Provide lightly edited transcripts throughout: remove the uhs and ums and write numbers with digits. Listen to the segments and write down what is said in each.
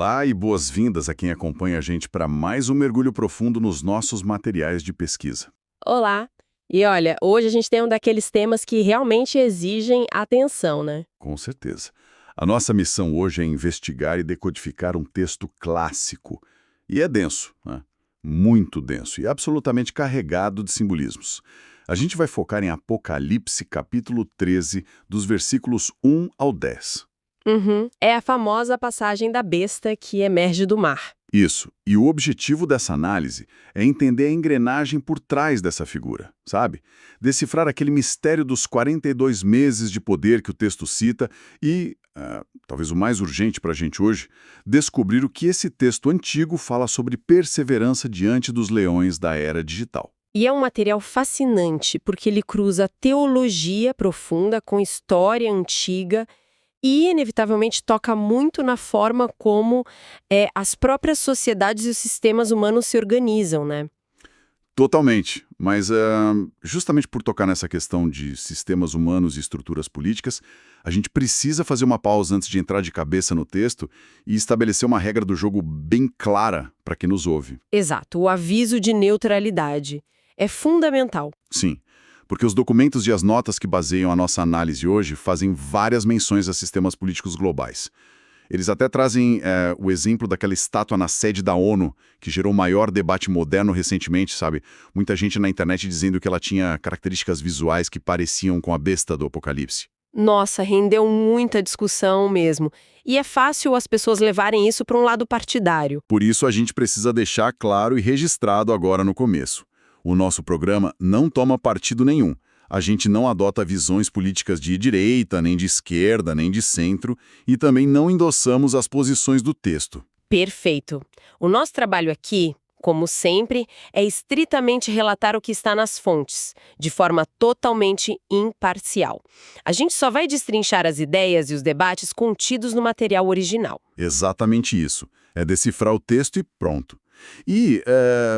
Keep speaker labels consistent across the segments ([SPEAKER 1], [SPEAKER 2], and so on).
[SPEAKER 1] Olá e boas-vindas a quem acompanha a gente para mais um mergulho profundo nos nossos materiais de pesquisa.
[SPEAKER 2] Olá! E olha, hoje a gente tem um daqueles temas que realmente exigem atenção, né?
[SPEAKER 1] Com certeza. A nossa missão hoje é investigar e decodificar um texto clássico. E é denso, né? Muito denso e absolutamente carregado de simbolismos. A gente vai focar em Apocalipse, capítulo 13, dos versículos 1 ao 10.
[SPEAKER 2] Uhum. É a famosa passagem da besta que emerge do mar.
[SPEAKER 1] Isso. E o objetivo dessa análise é entender a engrenagem por trás dessa figura, sabe? Decifrar aquele mistério dos 42 meses de poder que o texto cita e, talvez o mais urgente para a gente hoje, descobrir o que esse texto antigo fala sobre perseverança diante dos leões da era digital.
[SPEAKER 2] E é um material fascinante, porque ele cruza teologia profunda com história antiga e, inevitavelmente, toca muito na forma como as próprias sociedades e os sistemas humanos se organizam, né?
[SPEAKER 1] Totalmente, mas justamente por tocar nessa questão de sistemas humanos e estruturas políticas, a gente precisa fazer uma pausa antes de entrar de cabeça no texto e estabelecer uma regra do jogo bem clara para quem nos ouve.
[SPEAKER 2] Exato, o aviso de neutralidade é fundamental.
[SPEAKER 1] Sim, porque os documentos e as notas que baseiam a nossa análise hoje fazem várias menções a sistemas políticos globais. Eles até trazem o exemplo daquela estátua na sede da ONU, que gerou o maior debate moderno recentemente, sabe? Muita gente na internet dizendo que ela tinha características visuais que pareciam com a besta do Apocalipse.
[SPEAKER 2] Nossa, rendeu muita discussão mesmo. E é fácil as pessoas levarem isso para um lado partidário.
[SPEAKER 1] Por isso a gente precisa deixar claro e registrado agora no começo. O nosso programa não toma partido nenhum. A gente não adota visões políticas de direita, nem de esquerda, nem de centro, e também não endossamos as posições do texto.
[SPEAKER 2] Perfeito. O nosso trabalho aqui, como sempre, é estritamente relatar o que está nas fontes, de forma totalmente imparcial. A gente só vai destrinchar as ideias e os debates contidos no material original.
[SPEAKER 1] Exatamente isso. É decifrar o texto e pronto. E,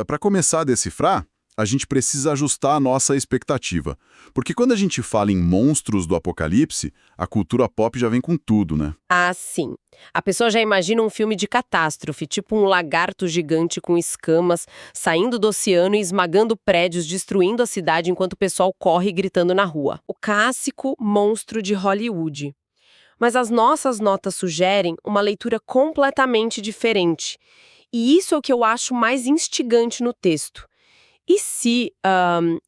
[SPEAKER 1] para começar a decifrar, a gente precisa ajustar a nossa expectativa. Porque quando a gente fala em monstros do Apocalipse, a cultura pop já vem com tudo, né?
[SPEAKER 2] Ah, sim. A pessoa já imagina um filme de catástrofe, tipo um lagarto gigante com escamas, saindo do oceano e esmagando prédios, destruindo a cidade enquanto o pessoal corre gritando na rua. O clássico monstro de Hollywood. Mas as nossas notas sugerem uma leitura completamente diferente. E isso é o que eu acho mais instigante no texto. E se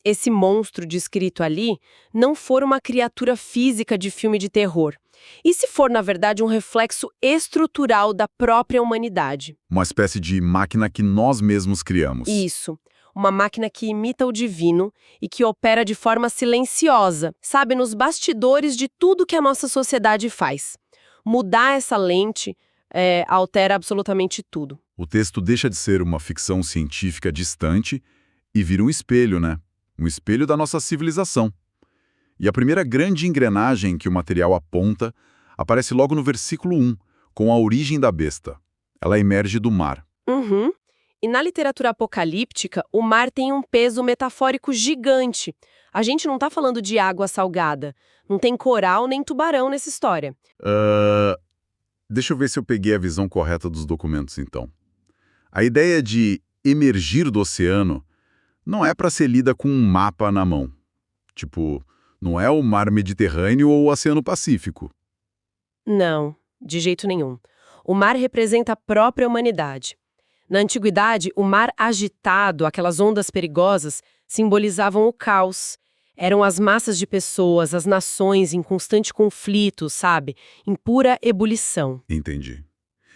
[SPEAKER 2] esse monstro descrito ali não for uma criatura física de filme de terror? E se for, na verdade, um reflexo estrutural da própria humanidade?
[SPEAKER 1] Uma espécie de máquina que nós mesmos criamos.
[SPEAKER 2] Isso. Uma máquina que imita o divino e que opera de forma silenciosa, sabe, nos bastidores de tudo que a nossa sociedade faz. Mudar essa lente altera absolutamente tudo.
[SPEAKER 1] O texto deixa de ser uma ficção científica distante e vira um espelho, né? Um espelho da nossa civilização. E a primeira grande engrenagem que o material aponta aparece logo no versículo 1, com a origem da besta. Ela emerge do mar.
[SPEAKER 2] Uhum. E na literatura apocalíptica, o mar tem um peso metafórico gigante. A gente não está falando de água salgada. Não tem coral nem tubarão nessa história.
[SPEAKER 1] Deixa eu ver se eu peguei a visão correta dos documentos, então. A ideia de emergir do oceano não é para ser lida com um mapa na mão. Tipo, não é o mar Mediterrâneo ou o Oceano Pacífico.
[SPEAKER 2] Não, de jeito nenhum. O mar representa a própria humanidade. Na antiguidade, o mar agitado, aquelas ondas perigosas, simbolizavam o caos. Eram as massas de pessoas, as nações em constante conflito, sabe? Em pura ebulição.
[SPEAKER 1] Entendi.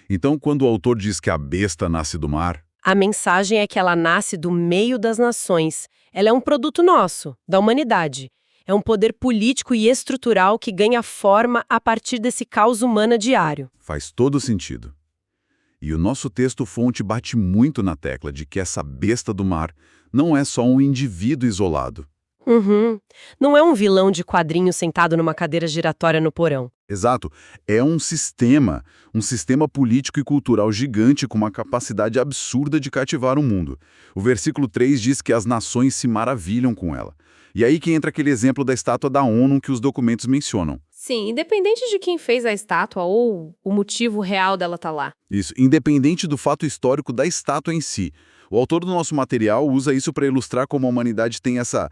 [SPEAKER 1] Então, quando o autor diz que a besta nasce do mar,
[SPEAKER 2] A mensagem é que ela nasce do meio das nações. Ela é um produto nosso, da humanidade. É um poder político e estrutural que ganha forma a partir desse caos humano diário.
[SPEAKER 1] faz todo sentido. E o nosso texto-fonte bate muito na tecla de que essa besta do mar não é só um indivíduo isolado.
[SPEAKER 2] Uhum. Não é um vilão de quadrinho sentado numa cadeira giratória no porão.
[SPEAKER 1] Exato. É um sistema político e cultural gigante com uma capacidade absurda de cativar o mundo. O versículo 3 diz que as nações se maravilham com ela. E aí que entra aquele exemplo da estátua da ONU que os documentos mencionam.
[SPEAKER 2] Sim, independente de quem fez a estátua ou o motivo real dela estar lá.
[SPEAKER 1] Isso, independente do fato histórico da estátua em si. O autor do nosso material usa isso para ilustrar como a humanidade tem essa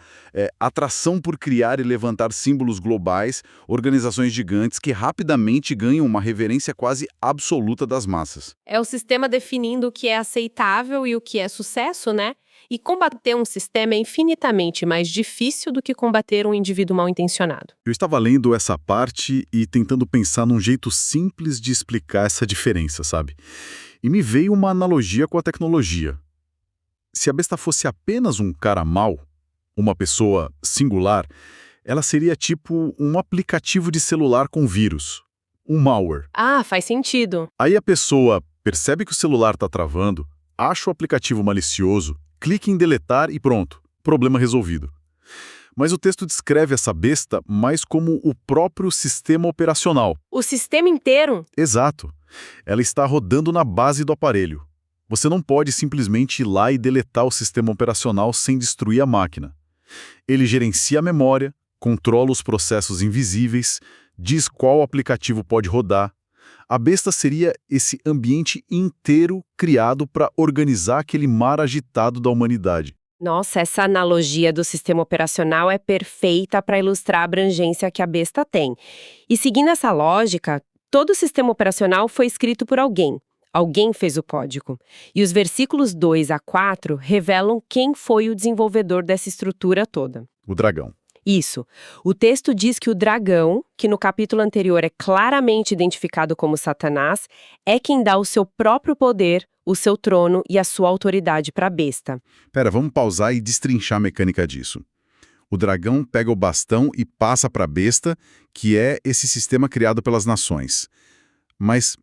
[SPEAKER 1] atração por criar e levantar símbolos globais, organizações gigantes que rapidamente ganham uma reverência quase absoluta das massas.
[SPEAKER 2] É o sistema definindo o que é aceitável e o que é sucesso, né? E combater um sistema é infinitamente mais difícil do que combater um indivíduo mal intencionado.
[SPEAKER 1] Eu estava lendo essa parte e tentando pensar num jeito simples de explicar essa diferença, sabe? E me veio uma analogia com a tecnologia. Se a besta fosse apenas um cara mau, uma pessoa singular, ela seria tipo um aplicativo de celular com vírus, um malware.
[SPEAKER 2] Ah, faz sentido.
[SPEAKER 1] Aí a pessoa percebe que o celular está travando, acha o aplicativo malicioso, clica em deletar e pronto, problema resolvido. Mas o texto descreve essa besta mais como o próprio sistema operacional.
[SPEAKER 2] O sistema inteiro?
[SPEAKER 1] Exato. Ela está rodando na base do aparelho. Você não pode simplesmente ir lá e deletar o sistema operacional sem destruir a máquina. Ele gerencia a memória, controla os processos invisíveis, diz qual aplicativo pode rodar. A besta seria esse ambiente inteiro criado para organizar aquele mar agitado da humanidade.
[SPEAKER 2] Nossa, essa analogia do sistema operacional é perfeita para ilustrar a abrangência que a besta tem. E seguindo essa lógica, todo sistema operacional foi escrito por alguém. Alguém fez o código. E os versículos 2 a 4 revelam quem foi o desenvolvedor dessa estrutura toda.
[SPEAKER 1] O dragão.
[SPEAKER 2] Isso. O texto diz que o dragão, que no capítulo anterior é claramente identificado como Satanás, é quem dá o seu próprio poder, o seu trono e a sua autoridade para a besta.
[SPEAKER 1] Pera, vamos pausar e destrinchar a mecânica disso. O dragão pega o bastão e passa para a besta, que é esse sistema criado pelas nações. Mas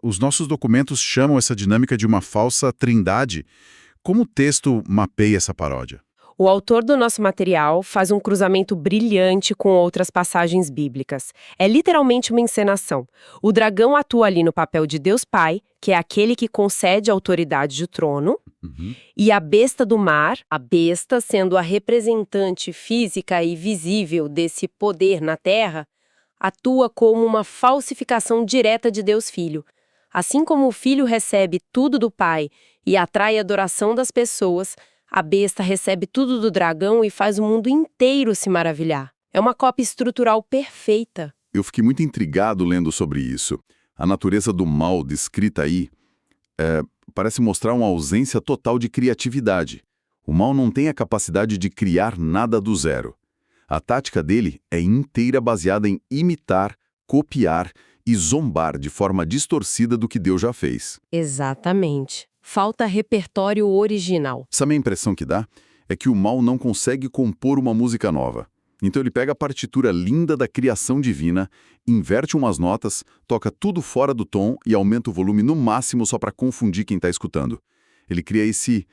[SPEAKER 1] os nossos documentos chamam essa dinâmica de uma falsa trindade. Como o texto mapeia essa paródia?
[SPEAKER 2] O autor do nosso material faz um cruzamento brilhante com outras passagens bíblicas. É literalmente uma encenação. O dragão atua ali no papel de Deus Pai, que é aquele que concede a autoridade do trono, e a besta do mar, a besta sendo a representante física e visível desse poder na terra, atua como uma falsificação direta de Deus Filho. Assim como o Filho recebe tudo do Pai e atrai a adoração das pessoas, a besta recebe tudo do dragão e faz o mundo inteiro se maravilhar. É uma cópia estrutural perfeita.
[SPEAKER 1] Eu fiquei muito intrigado lendo sobre isso. A natureza do mal descrita aí parece mostrar uma ausência total de criatividade. O mal não tem a capacidade de criar nada do zero. A tática dele é inteira baseada em imitar, copiar e zombar de forma distorcida do que Deus já fez.
[SPEAKER 2] Exatamente. Falta repertório original.
[SPEAKER 1] Sabe a impressão que dá? É que o mal não consegue compor uma música nova. Então ele pega a partitura linda da criação divina, inverte umas notas, toca tudo fora do tom e aumenta o volume no máximo só para confundir quem está escutando. Ele cria esse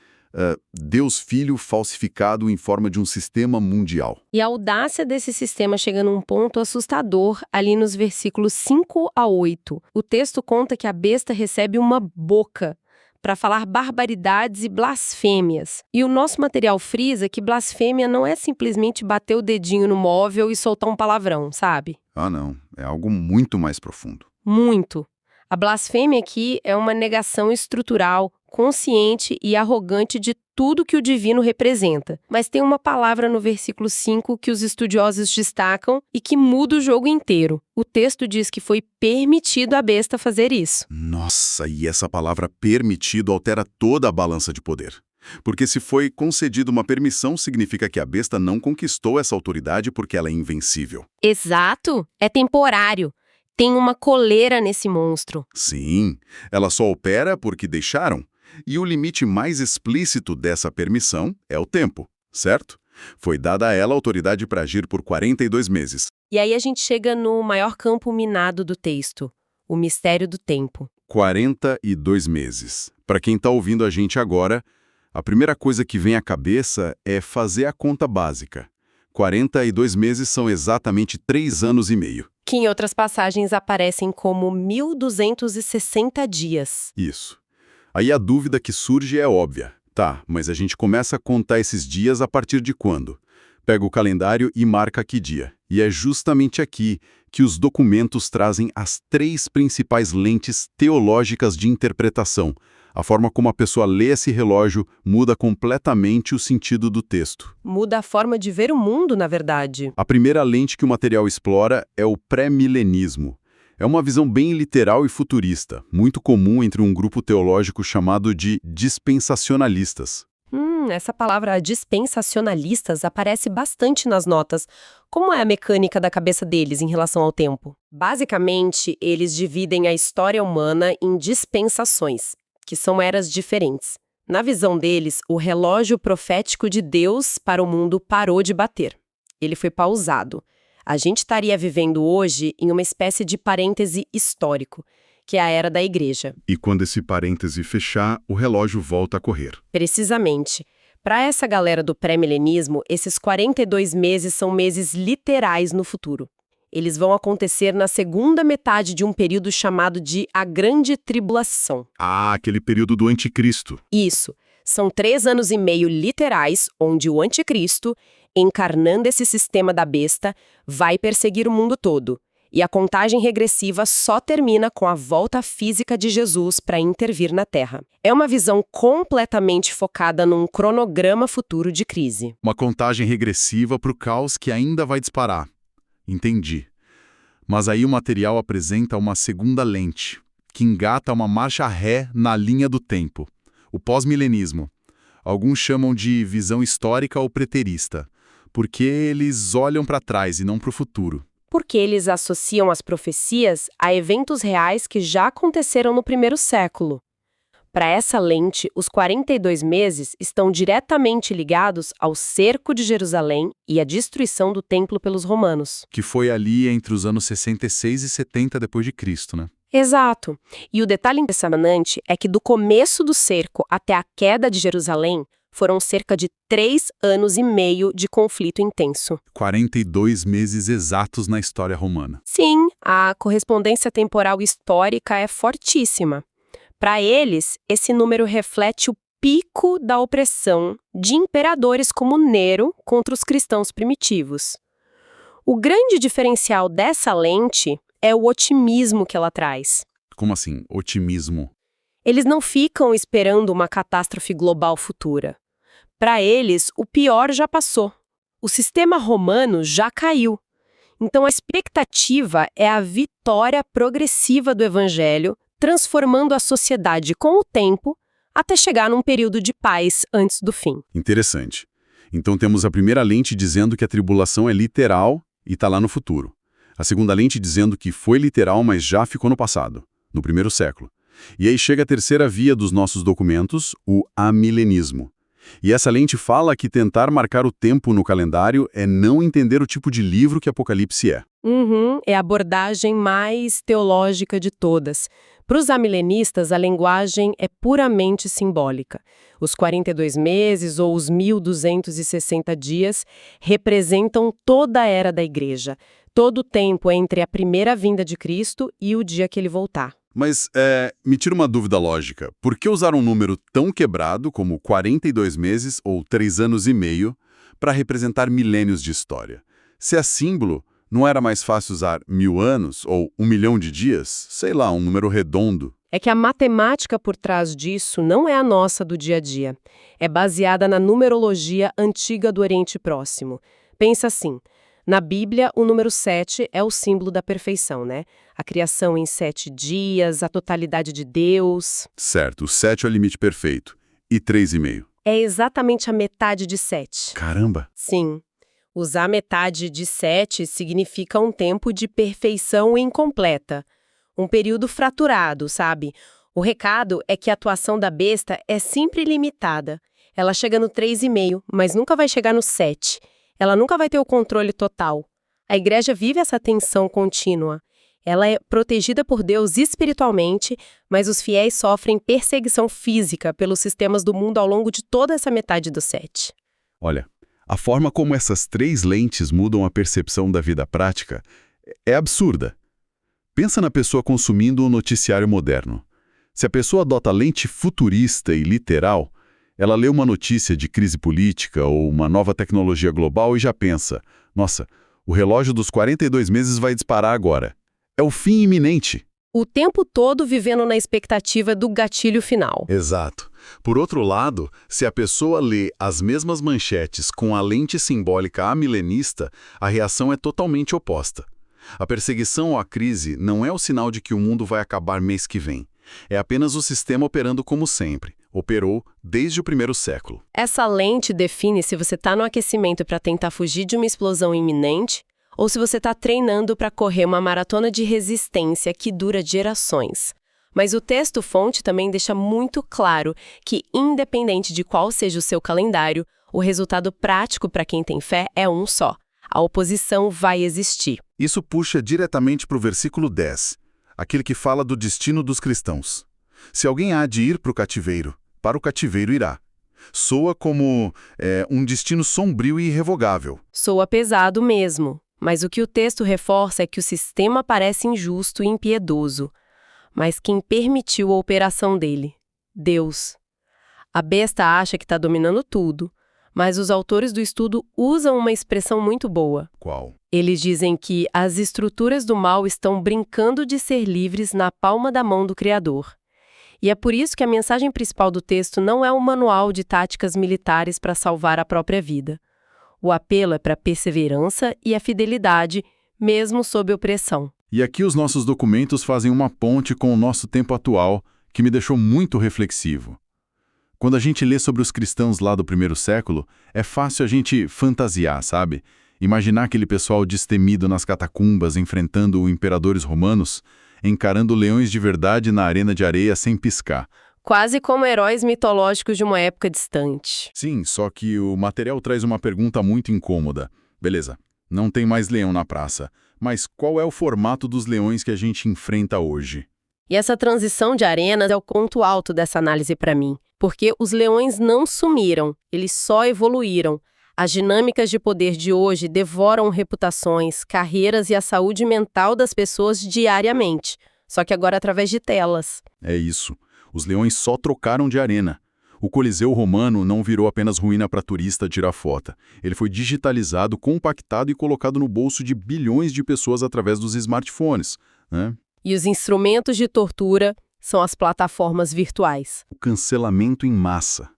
[SPEAKER 1] Deus Filho falsificado em forma de um sistema mundial.
[SPEAKER 2] E a audácia desse sistema chega num ponto assustador ali nos versículos 5 a 8. O texto conta que a besta recebe uma boca para falar barbaridades e blasfêmias. E o nosso material frisa que blasfêmia não é simplesmente bater o dedinho no móvel e soltar um palavrão, sabe?
[SPEAKER 1] Ah, não. É algo muito mais profundo.
[SPEAKER 2] Muito. A blasfêmia aqui é uma negação estrutural, consciente e arrogante de tudo que o divino representa. Mas tem uma palavra no versículo 5 que os estudiosos destacam e que muda o jogo inteiro. O texto diz que foi permitido à besta fazer isso.
[SPEAKER 1] Nossa, e essa palavra permitido altera toda a balança de poder. Porque se foi concedida uma permissão, significa que a besta não conquistou essa autoridade porque ela é invencível.
[SPEAKER 2] Exato, é temporário. Tem uma coleira nesse monstro.
[SPEAKER 1] Sim, ela só opera porque deixaram. E o limite mais explícito dessa permissão é o tempo, certo? Foi dada a ela a autoridade para agir por 42 meses.
[SPEAKER 2] E aí a gente chega no maior campo minado do texto, o mistério do tempo.
[SPEAKER 1] 42 meses. Para quem está ouvindo a gente agora, a primeira coisa que vem à cabeça é fazer a conta básica. 42 meses são exatamente 3 anos e meio.
[SPEAKER 2] Que em outras passagens aparecem como 1.260 dias.
[SPEAKER 1] Isso. Aí a dúvida que surge é óbvia. Tá, mas a gente começa a contar esses dias a partir de quando? Pega o calendário e marca que dia. E é justamente aqui que os documentos trazem as 3 principais lentes teológicas de interpretação. A forma como a pessoa lê esse relógio muda completamente o sentido do texto.
[SPEAKER 2] Muda a forma de ver o mundo, na verdade.
[SPEAKER 1] A primeira lente que o material explora é o pré-milenismo. É uma visão bem literal e futurista, muito comum entre um grupo teológico chamado de dispensacionalistas.
[SPEAKER 2] Essa palavra dispensacionalistas aparece bastante nas notas. Como é a mecânica da cabeça deles em relação ao tempo? Basicamente, eles dividem a história humana em dispensações, que são eras diferentes. Na visão deles, o relógio profético de Deus para o mundo parou de bater. Ele foi pausado. A gente estaria vivendo hoje em uma espécie de parêntese histórico, que é a era da igreja.
[SPEAKER 1] E quando esse parêntese fechar, o relógio volta a correr.
[SPEAKER 2] Precisamente. Para essa galera do pré-milenismo, esses 42 meses são meses literais no futuro. Eles vão acontecer na segunda metade de um período chamado de a Grande Tribulação.
[SPEAKER 1] Ah, aquele período do anticristo.
[SPEAKER 2] Isso. São 3 anos e meio literais, onde o anticristo, encarnando esse sistema da besta, vai perseguir o mundo todo. E a contagem regressiva só termina com a volta física de Jesus para intervir na Terra. É uma visão completamente focada num cronograma futuro de crise.
[SPEAKER 1] Uma contagem regressiva para o caos que ainda vai disparar. Entendi. Mas aí o material apresenta uma segunda lente, que engata uma marcha ré na linha do tempo. O pós-milenismo. Alguns chamam de visão histórica ou preterista, porque eles olham para trás e não para o futuro.
[SPEAKER 2] Porque eles associam as profecias a eventos reais que já aconteceram no primeiro século. Para essa lente, os 42 meses estão diretamente ligados ao cerco de Jerusalém e à destruição do templo pelos romanos.
[SPEAKER 1] Que foi ali entre os anos 66 e 70 d.C., né?
[SPEAKER 2] Exato. E o detalhe impressionante é que do começo do cerco até a queda de Jerusalém, foram cerca de 3 anos e meio de conflito intenso.
[SPEAKER 1] 42 meses exatos na história romana.
[SPEAKER 2] Sim, a correspondência temporal histórica é fortíssima. Para eles, esse número reflete o pico da opressão de imperadores como Nero contra os cristãos primitivos. O grande diferencial dessa lente é o otimismo que ela traz.
[SPEAKER 1] Como assim, otimismo?
[SPEAKER 2] Eles não ficam esperando uma catástrofe global futura. Para eles, o pior já passou. O sistema romano já caiu. Então a expectativa é a vitória progressiva do evangelho, transformando a sociedade com o tempo até chegar num período de paz antes do fim.
[SPEAKER 1] Interessante. Então temos a primeira lente dizendo que a tribulação é literal e está lá no futuro. A segunda lente dizendo que foi literal, mas já ficou no passado, no primeiro século. E aí chega a terceira via dos nossos documentos, o amilenismo. E essa lente fala que tentar marcar o tempo no calendário é não entender o tipo de livro que Apocalipse é.
[SPEAKER 2] É a abordagem mais teológica de todas. Para os amilenistas, a linguagem é puramente simbólica. Os 42 meses ou os 1260 dias representam toda a era da igreja, todo o tempo entre a primeira vinda de Cristo e o dia que ele voltar.
[SPEAKER 1] Mas, me tira uma dúvida lógica. Por que usar um número tão quebrado como 42 meses ou 3 anos e meio para representar milênios de história? Se é símbolo, não era mais fácil usar 1000 anos ou 1 milhão de dias? Sei lá, um número redondo.
[SPEAKER 2] É que a matemática por trás disso não é a nossa do dia a dia. É baseada na numerologia antiga do Oriente Próximo. Pensa assim. Na Bíblia, o número 7 é o símbolo da perfeição, né? A criação em 7 dias, a totalidade de Deus.
[SPEAKER 1] Certo, o 7 é o limite perfeito. E 3,5?
[SPEAKER 2] É exatamente a metade de 7.
[SPEAKER 1] Caramba!
[SPEAKER 2] Sim. Usar metade de 7 significa um tempo de perfeição incompleta. Um período fraturado, sabe? O recado é que a atuação da besta é sempre limitada. Ela chega no 3,5, mas nunca vai chegar no 7. Ela nunca vai ter o controle total. A igreja vive essa tensão contínua. Ela é protegida por Deus espiritualmente, mas os fiéis sofrem perseguição física pelos sistemas do mundo ao longo de toda essa metade do 7.
[SPEAKER 1] Olha, a forma como essas 3 lentes mudam a percepção da vida prática é absurda. Pensa na pessoa consumindo um noticiário moderno. Se a pessoa adota a lente futurista e literal, ela lê uma notícia de crise política ou uma nova tecnologia global e já pensa, nossa, O relógio dos 42 meses vai disparar agora. É o fim iminente.
[SPEAKER 2] O tempo todo vivendo na expectativa do gatilho final.
[SPEAKER 1] Exato. Por outro lado, se a pessoa lê as mesmas manchetes com a lente simbólica amilenista, a reação é totalmente oposta. A perseguição ou a crise não é o sinal de que o mundo vai acabar mês que vem. É apenas o sistema operando como sempre. Operou desde o primeiro século.
[SPEAKER 2] Essa lente define se você está no aquecimento para tentar fugir de uma explosão iminente ou se você está treinando para correr uma maratona de resistência que dura gerações. Mas o texto-fonte também deixa muito claro que, independente de qual seja o seu calendário, o resultado prático para quem tem fé é um só. A oposição vai existir.
[SPEAKER 1] Isso puxa diretamente para o versículo 10, aquele que fala do destino dos cristãos. Se alguém há de ir para o cativeiro irá. Soa como um destino sombrio e irrevogável.
[SPEAKER 2] Soa pesado mesmo, mas o que o texto reforça é que o sistema parece injusto e impiedoso. Mas quem permitiu a operação dele? Deus. A besta acha que está dominando tudo, mas os autores do estudo usam uma expressão muito boa.
[SPEAKER 1] Qual?
[SPEAKER 2] Eles dizem que as estruturas do mal estão brincando de ser livres na palma da mão do Criador. E é por isso que a mensagem principal do texto não é um manual de táticas militares para salvar a própria vida. O apelo é para a perseverança e a fidelidade, mesmo sob opressão.
[SPEAKER 1] E aqui os nossos documentos fazem uma ponte com o nosso tempo atual, que me deixou muito reflexivo. Quando a gente lê sobre os cristãos lá do primeiro século, é fácil a gente fantasiar, sabe? Imaginar aquele pessoal destemido nas catacumbas, enfrentando imperadores romanos, encarando leões de verdade na arena de areia sem piscar.
[SPEAKER 2] Quase como heróis mitológicos de uma época distante.
[SPEAKER 1] Sim, só que o material traz uma pergunta muito incômoda. Beleza, não tem mais leão na praça, mas qual é o formato dos leões que a gente enfrenta hoje?
[SPEAKER 2] E essa transição de arenas é o ponto alto dessa análise para mim, porque os leões não sumiram, eles só evoluíram. As dinâmicas de poder de hoje devoram reputações, carreiras e a saúde mental das pessoas diariamente, só que agora através de telas.
[SPEAKER 1] É isso. Os leões só trocaram de arena. O Coliseu Romano não virou apenas ruína para turista tirar foto. Ele foi digitalizado, compactado e colocado no bolso de bilhões de pessoas através dos smartphones, né?
[SPEAKER 2] E os instrumentos de tortura são as plataformas virtuais.
[SPEAKER 1] O cancelamento em massa.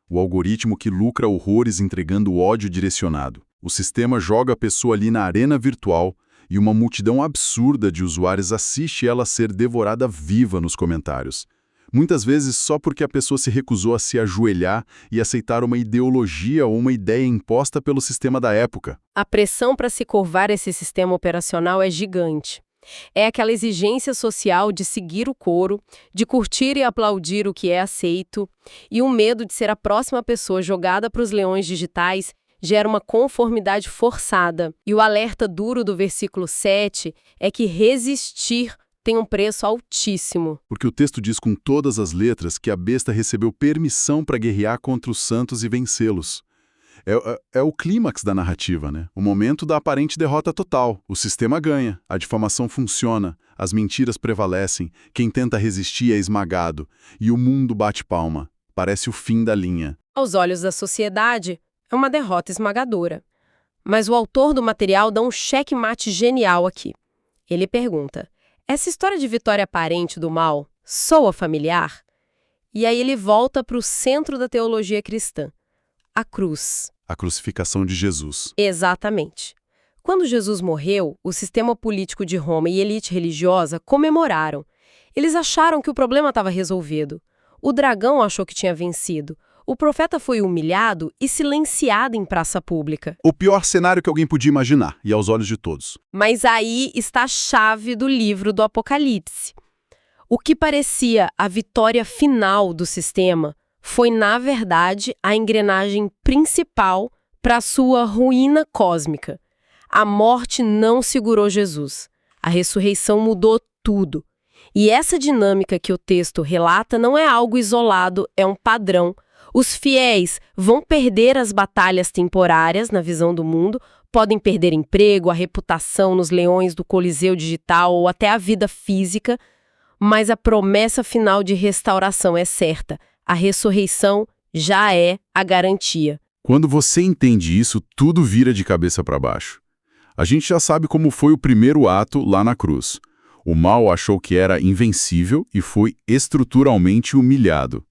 [SPEAKER 1] O algoritmo que lucra horrores entregando ódio direcionado. O sistema joga a pessoa ali na arena virtual e uma multidão absurda de usuários assiste ela ser devorada viva nos comentários. Muitas vezes só porque a pessoa se recusou a se ajoelhar e aceitar uma ideologia ou uma ideia imposta pelo sistema da época.
[SPEAKER 2] A pressão para se curvar esse sistema operacional é gigante. É aquela exigência social de seguir o coro, de curtir e aplaudir o que é aceito, e o medo de ser a próxima pessoa jogada para os leões digitais gera uma conformidade forçada. E o alerta duro do versículo 7 é que resistir tem um preço altíssimo.
[SPEAKER 1] Porque o texto diz com todas as letras que a besta recebeu permissão para guerrear contra os santos e vencê-los. É o clímax da narrativa, né? O momento da aparente derrota total. O sistema ganha, a difamação funciona, as mentiras prevalecem, quem tenta resistir é esmagado, e o mundo bate palma. Parece o fim da linha.
[SPEAKER 2] Aos olhos da sociedade, é uma derrota esmagadora. Mas o autor do material dá um checkmate genial aqui. Ele pergunta: essa história de vitória aparente do mal soa familiar? E aí ele volta para o centro da teologia cristã, a cruz.
[SPEAKER 1] A crucificação de Jesus.
[SPEAKER 2] Exatamente. Quando Jesus morreu, o sistema político de Roma e a elite religiosa comemoraram. Eles acharam que o problema estava resolvido. O dragão achou que tinha vencido. O profeta foi humilhado e silenciado em praça pública.
[SPEAKER 1] O pior cenário que alguém podia imaginar, e aos olhos de todos.
[SPEAKER 2] Mas aí está a chave do livro do Apocalipse. O que parecia a vitória final do sistema foi, na verdade, a engrenagem principal para sua ruína cósmica. A morte não segurou Jesus. A ressurreição mudou tudo. E essa dinâmica que o texto relata não é algo isolado, é um padrão. Os fiéis vão perder as batalhas temporárias na visão do mundo, podem perder emprego, a reputação nos leões do Coliseu digital ou até a vida física, mas a promessa final de restauração é certa. A ressurreição já é a garantia.
[SPEAKER 1] Quando você entende isso, tudo vira de cabeça para baixo. A gente já sabe como foi o primeiro ato lá na cruz. O mal achou que era invencível e foi estruturalmente humilhado.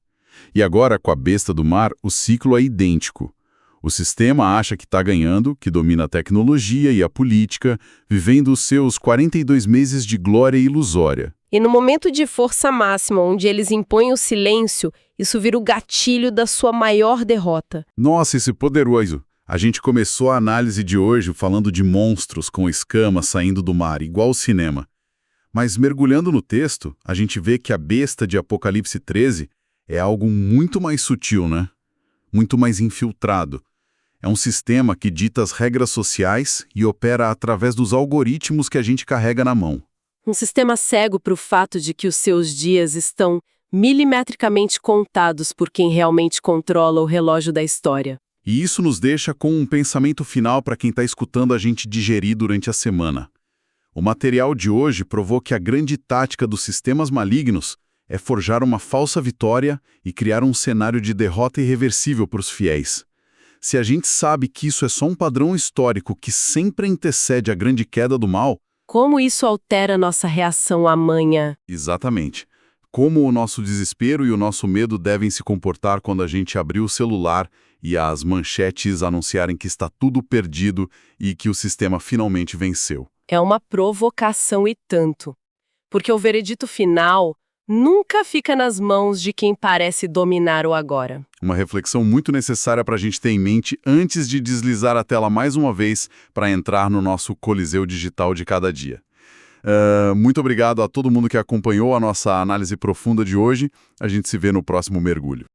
[SPEAKER 1] E agora, com a besta do mar, o ciclo é idêntico. O sistema acha que está ganhando, que domina a tecnologia e a política, vivendo os seus 42 meses de glória ilusória.
[SPEAKER 2] E no momento de força máxima, onde eles impõem o silêncio, isso vira o gatilho da sua maior derrota.
[SPEAKER 1] Nossa, isso é poderoso! A gente começou a análise de hoje falando de monstros com escamas saindo do mar, igual o cinema. Mas mergulhando no texto, a gente vê que a besta de Apocalipse 13 é algo muito mais sutil, né? Muito mais infiltrado. É um sistema que dita as regras sociais e opera através dos algoritmos que a gente carrega na mão.
[SPEAKER 2] Um sistema cego para o fato de que os seus dias estão milimetricamente contados por quem realmente controla o relógio da história.
[SPEAKER 1] E isso nos deixa com um pensamento final para quem está escutando a gente digerir durante a semana. O material de hoje provou que a grande tática dos sistemas malignos é forjar uma falsa vitória e criar um cenário de derrota irreversível para os fiéis. Se a gente sabe que isso é só um padrão histórico que sempre antecede a grande queda do mal...
[SPEAKER 2] Como isso altera nossa reação amanhã?
[SPEAKER 1] Exatamente. Como o nosso desespero e o nosso medo devem se comportar quando a gente abrir o celular e as manchetes anunciarem que está tudo perdido e que o sistema finalmente venceu.
[SPEAKER 2] É uma provocação e tanto. Porque o veredito final nunca fica nas mãos de quem parece dominar o agora.
[SPEAKER 1] Uma reflexão muito necessária para a gente ter em mente antes de deslizar a tela mais uma vez para entrar no nosso coliseu digital de cada dia. Muito obrigado a todo mundo que acompanhou a nossa análise profunda de hoje. A gente se vê no próximo mergulho.